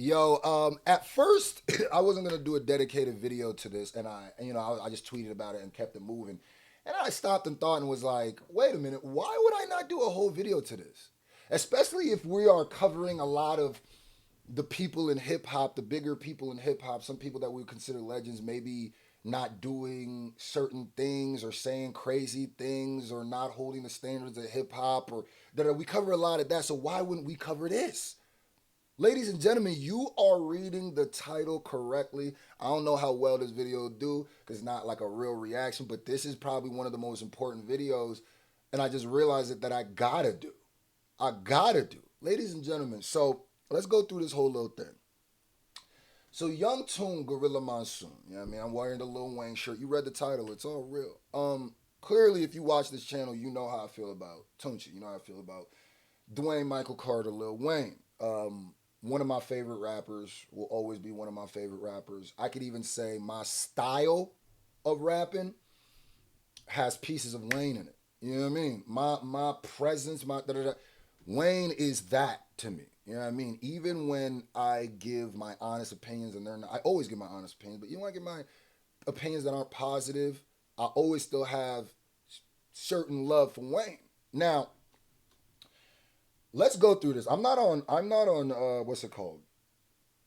Yo, at first I wasn't gonna do a dedicated video to this, and I just tweeted about it and kept it moving, and I stopped and thought and was like, wait a minute, why would I not do a whole video to this? Especially if we are covering a lot of the people in hip hop, the bigger people in hip hop, some people that we consider legends, maybe not doing certain things or saying crazy things or not holding the standards of hip hop or that we cover a lot of that. So why wouldn't we cover this? Ladies and gentlemen, you are reading the title correctly. I don't know how well this video will do because it's not like a real reaction, but this is probably one of the most important videos. And I just realized that I gotta do. I gotta do. Ladies and gentlemen, so let's go through this whole little thing. So Young Tune, Gorilla Monsoon. You know what I mean? I'm wearing the Lil Wayne shirt. You read the title, it's all real. Clearly, if you watch this channel, you know how I feel about Tunchi. You know how I feel about Dwayne Michael Carter, Lil Wayne. One of my favorite rappers, will always be one of my favorite rappers. I could even say my style of rapping has pieces of Wayne in it. You know what I mean? My presence, my da da da. Wayne is that to me. You know what I mean? Even when I give my honest opinions, and they're not, I always give my honest opinions, but even when I give my opinions that aren't positive, I always still have certain love for Wayne. Now, let's go through this. I'm not on what's it called?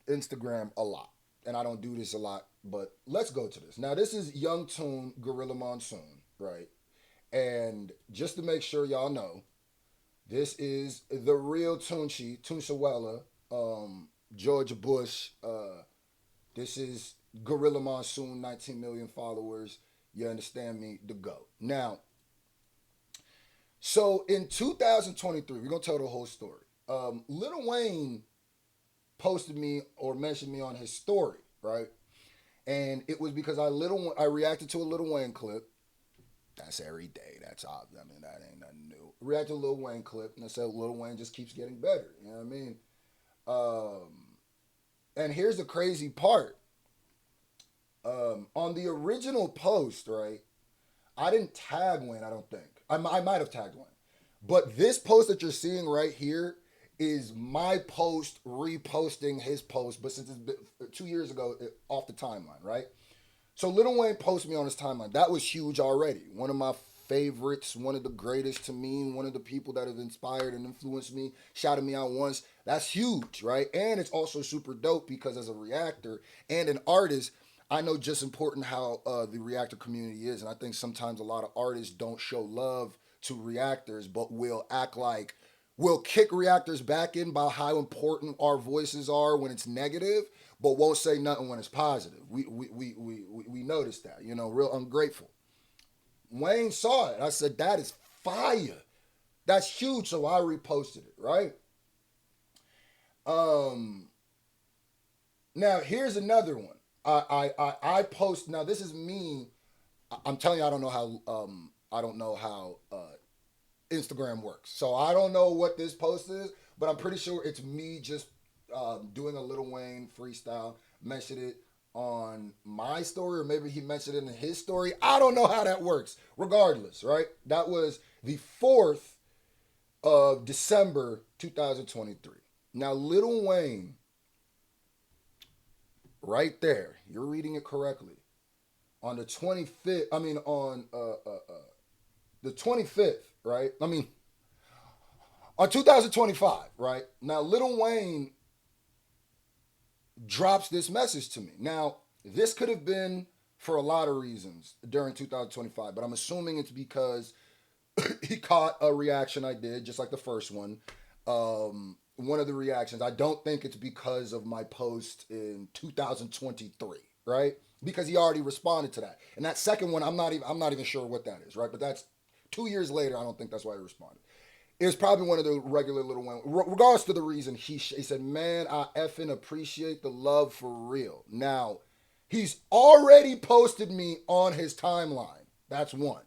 Instagram a lot. And I don't do this a lot, but let's go to this. Now this is Young Tune Gorilla Monsoon, right? And just to make sure y'all know, this is the real Tunchi, Tunchawella, Georgia Bush. This is Gorilla Monsoon, 19 million followers. You understand me? The go. Now, so in 2023, we're gonna tell the whole story. Lil Wayne posted me or mentioned me on his story, right? And it was because I reacted to a Lil Wayne clip. That's every day. That's obvious. I mean, that ain't nothing new. Reacted to a Lil Wayne clip, and I said Lil Wayne just keeps getting better. You know what I mean? And here's the crazy part. On the original post, right? I didn't tag Wayne. I don't think I might have tagged Wayne, but this post that you're seeing right here is my post reposting his post, but since it's been 2 years ago, off the timeline, right? So Lil Wayne posted me on his timeline. That was huge already. One of my favorites, one of the greatest to me, one of the people that have inspired and influenced me, shouted me out once. That's huge, right? And it's also super dope because as a reactor and an artist, I know just important how the reactor community is. And I think sometimes a lot of artists don't show love to reactors, but will act like we'll kick reactors back in by how important our voices are when it's negative, but won't say nothing when it's positive. We noticed that, you know, real ungrateful. Wayne saw it. I said, that is fire. That's huge. So I reposted it, right? Um, Now here's another one. I post now. This is me. I'm telling you, I don't know how Instagram works. So I don't know what this post is, but I'm pretty sure it's me just doing a Lil Wayne freestyle. Mentioned it on my story, or maybe he mentioned it in his story. I don't know how that works. Regardless, right? That was the 4th of December 2023. Now, Lil Wayne, right there, you're reading it correctly. On the 25th, I mean, on the 25th, right? I mean, on 2025, right? Now, Lil Wayne drops this message to me. Now, this could have been for a lot of reasons during 2025, but I'm assuming it's because he caught a reaction I did, just like the first one. One of the reactions. I don't think it's because of my post in 2023, right? Because he already responded to that. And that second one, I'm not even sure what that is, right? But that's 2 years later. I don't think that's why he responded. It was probably one of the regular Little Wayne. Regardless to the reason, he said, "Man, I effing appreciate the love for real." Now, he's already posted me on his timeline. That's one.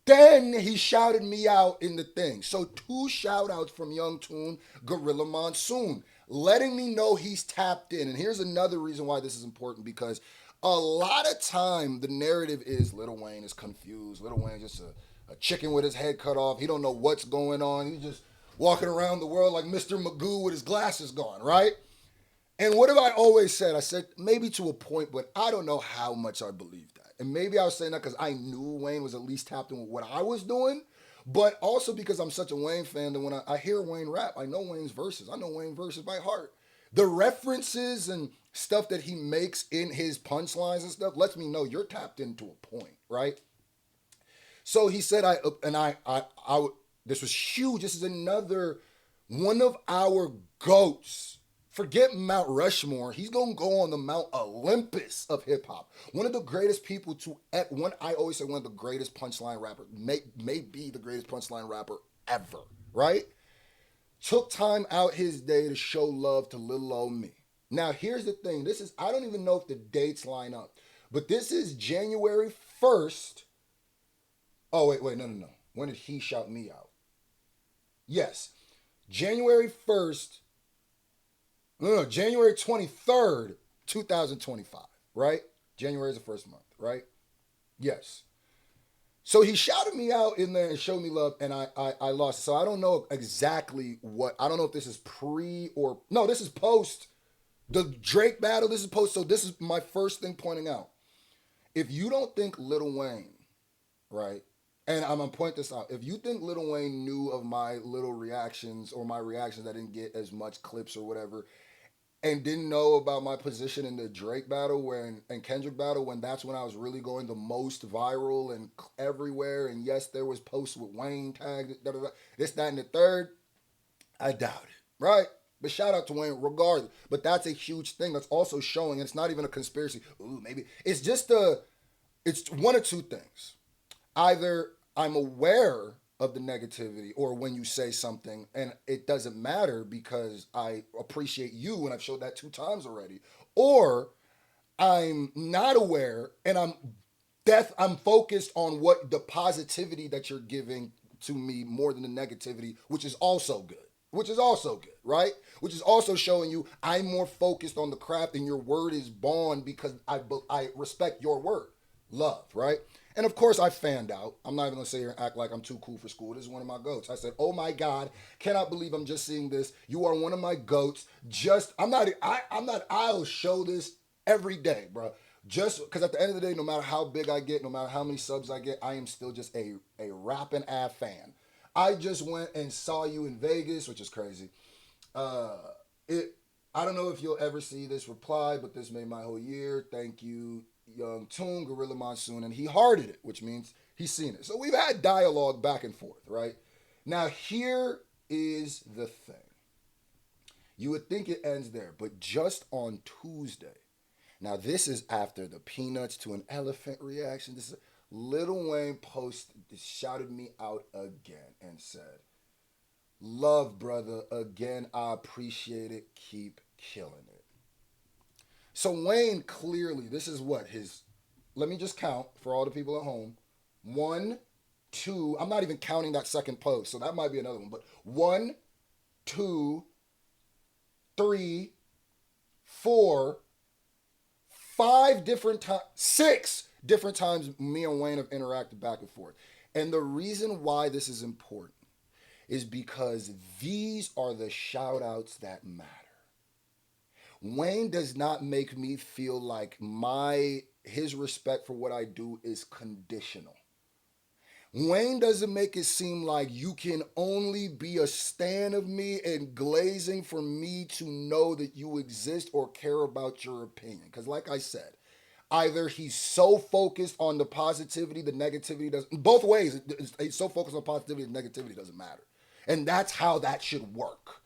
Then he shouted me out in the thing. So 2 shout outs from Young Tune, Gorilla Monsoon, letting me know he's tapped in. And here's another reason why this is important, because a lot of time the narrative is Lil Wayne is confused. Lil Wayne just a chicken with his head cut off. He don't know what's going on. He's just walking around the world like Mr. Magoo with his glasses gone, right? And what have I always said? I said maybe to a point, but I don't know how much I believe that. And maybe I was saying that because I knew Wayne was at least tapped in with what I was doing, but also because I'm such a Wayne fan that when I hear Wayne rap, I know Wayne's verses. I know Wayne verses by heart. The references and stuff that he makes in his punchlines and stuff lets me know you're tapped into a point, right? So he said, this was huge. This is another one of our goats. Forget Mount Rushmore. He's gonna go on the Mount Olympus of hip hop. One of the greatest people to one. I always say one of the greatest punchline rapper, may be the greatest punchline rapper ever. Right? Took time out his day to show love to little old me. Now here's the thing. This is I don't even know if the dates line up, but this is January 1st. Oh wait, no. When did he shout me out? Yes, January 1st. No, January 23rd, 2025, right? January is the first month, right? Yes. So he shouted me out in there and showed me love, and I lost. So I don't know exactly I don't know if this is pre or, no, this is post the Drake battle. This is post, so this is my first thing pointing out. If you don't think Lil Wayne, right, and I'm going to point this out. If you think Lil Wayne knew of my little reactions or my reactions that didn't get as much clips or whatever, and didn't know about my position in the Drake battle and Kendrick battle when that's when I was really going the most viral and everywhere. And yes, there was posts with Wayne tagged, this, that, and the third. I doubt it, right? But shout out to Wayne regardless. But that's a huge thing that's also showing, and it's not even a conspiracy. Ooh, maybe. It's just it's one of two things. Either I'm aware of the negativity or when you say something and it doesn't matter because I appreciate you and I've showed that 2 times already, or I'm not aware and I'm focused on what the positivity that you're giving to me more than the negativity, which is also good. Right? Which is also showing you I'm more focused on the craft and your word is born because I respect your word. Love, right? And of course, I fanned out. I'm not even gonna sit here and act like I'm too cool for school. This is one of my goats. I said, "Oh my God, cannot believe I'm just seeing this. You are one of my goats." I'm not. I'll show this every day, bro. Just because at the end of the day, no matter how big I get, no matter how many subs I get, I am still just a rapping ass fan. I just went and saw you in Vegas, which is crazy. Uh, it. I don't know if you'll ever see this reply, but this made my whole year. Thank you, Young Toon, Gorilla Monsoon, and he hearted it, which means he's seen it. So we've had dialogue back and forth, right? Now here is the thing. You would think it ends there, but just on Tuesday. Now this is after the peanuts to an elephant reaction. This is Lil Wayne shouted me out again and said, "Love, brother. Again, I appreciate it. Keep killing it." So Wayne clearly, this is what let me just count for all the people at home. 1, 2, I'm not even counting that second post, so that might be another one, but 1, 2, 3, 4, 5 different times, 6 different times me and Wayne have interacted back and forth. And the reason why this is important is because these are the shout outs that matter. Wayne does not make me feel like his respect for what I do is conditional. Wayne doesn't make it seem like you can only be a stan of me and glazing for me to know that you exist or care about your opinion. Because like I said, either he's so focused on the positivity, the negativity doesn't, both ways, he's so focused on positivity, the negativity doesn't matter. And that's how that should work.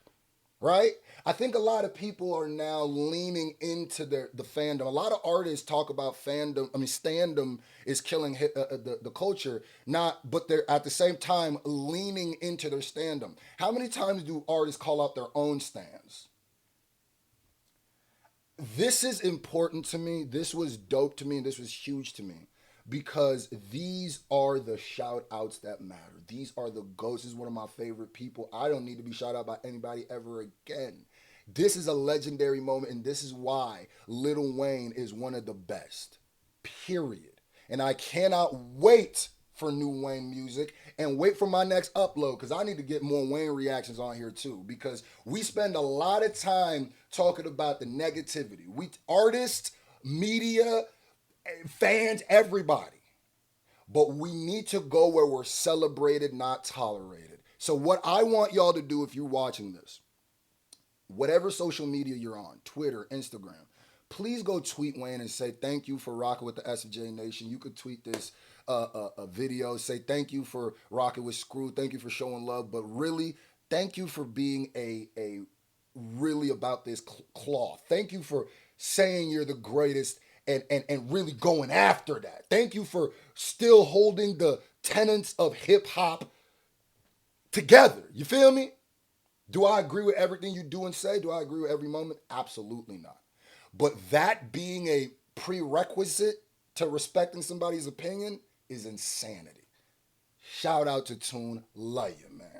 Right? I think a lot of people are now leaning into the fandom. A lot of artists talk about fandom. I mean, standom is killing the culture. But they're at the same time leaning into their standom. How many times do artists call out their own stands? This is important to me. This was dope to me. And this was huge to me. Because these are the shout outs that matter. These are the ghosts. This is one of my favorite people. I don't need to be shout out by anybody ever again. This is a legendary moment, and this is why Lil Wayne is one of the best. Period. And I cannot wait for new Wayne music and wait for my next upload because I need to get more Wayne reactions on here too because we spend a lot of time talking about the negativity. We artists, media, fans, everybody. But we need to go where we're celebrated, not tolerated. So what I want y'all to do if you're watching this, whatever social media you're on, Twitter, Instagram, please go tweet Wayne and say thank you for rocking with the SFJ Nation. You could tweet this a video, say thank you for rocking with Scru, thank you for showing love, but really thank you for being a really about this cloth. Thank you for saying you're the greatest and really going after that. Thank you for still holding the tenets of hip hop together. You feel me? Do I agree with everything you do and say? Do I agree with every moment? Absolutely not. But that being a prerequisite to respecting somebody's opinion is insanity. Shout out to Tune. Love you, man.